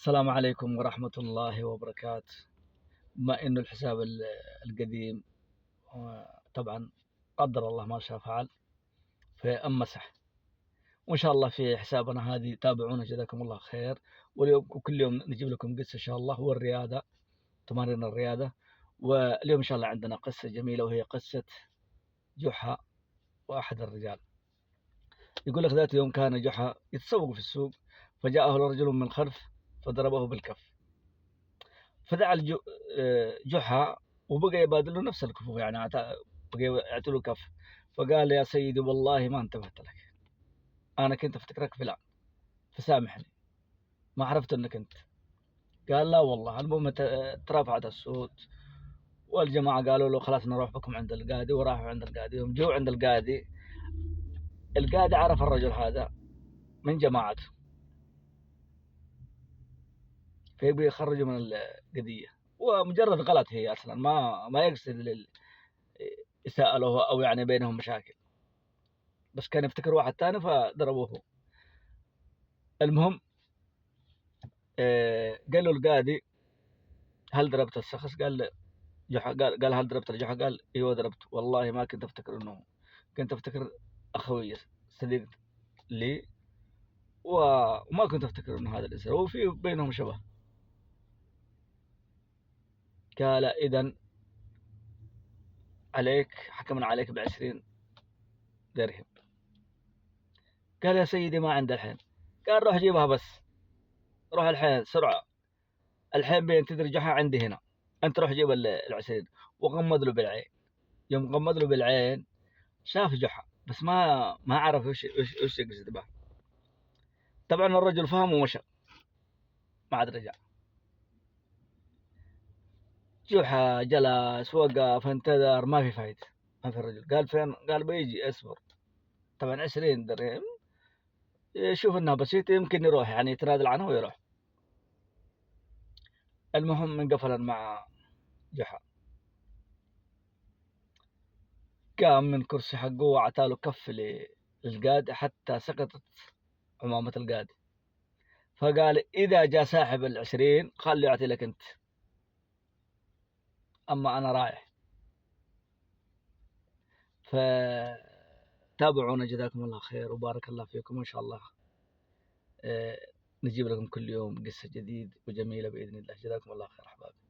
السلام عليكم ورحمة الله وبركاته. بما إنه الحساب القديم طبعا قدر الله ما شاء فعل فأمسح، وإن شاء الله في حسابنا هذه تابعونا جزاكم الله خير. واليوم وكل يوم نجيب لكم قصة إن شاء الله، هو الرياضة، تمارين الرياضة. واليوم إن شاء الله عندنا قصة جميلة وهي قصة جحا وأحد الرجال. يقول لك ذات يوم كان جحا يتسوق في السوق، فجاءه رجل من خلف فضربه بالكف، فزعل جحا وبقى يبادل له نفس الكفوف، يعني بقى يعطي له كف. فقال يا سيدي والله ما انتبهت لك، أنا كنت أفتكرك فلان فسامحني، ما عرفت أنك أنت. قال لا والله. المهم ترافعت الصوت، والجماعة قالوا له خلاص نروح بكم عند القاضي، وراحوا عند القاضي. يوم جو عند القاضي، القاضي عرف الرجل هذا من جماعته، فيبي يخرجه من القضية. ومجرد غلط هي أصلا، ما يقصد إساءة له أو يعني بينهم مشاكل، بس كان يفتكر واحد تاني فضربوه. المهم قال له القاضي هل ضربت الشخص؟ قال جحا. قال هل ضربت الجحا؟ قال ايوه ضربت، والله ما كنت افتكر انه، كنت افتكر اخوي صديق لي، وما كنت افتكر انه هذا الانسان، وفي بينهم شبه. قال اذا عليك، حكمنا عليك ب20 درهم. قال يا سيدي ما عند الحين. قال روح جيبها، بس روح الحين سرعة، الحين بين تدري جحا عندي هنا، انت روح جيب ال20. وغمض له بالعين. يوم غمض له بالعين شاف جحا، بس ما عرف وش يقصد به. طبعا الرجل فهم ومشى، ما عاد رجع. جحا جلس وقف انتظر، ما في فايدة، ما في الرجل. قال فين؟ قال بيجي اصبر. طبعا 20 درهم يشوف انها بسيطة، يمكن يروح يعني يتنازل عنها ويروح. المهم انقفل مع جحا، قام من كرسي حقه وعطاله كف للقاضي حتى سقطت عمامة القاضي. فقال إذا جاء صاحب ال20 خليه يعطي لك أنت، أما أنا رايح. فتابعونا جزاكم الله خير وبارك الله فيكم، وإن شاء الله نجيب لكم كل يوم قصة جديد وجميلة بإذن الله. جزاكم الله خير أحبابي.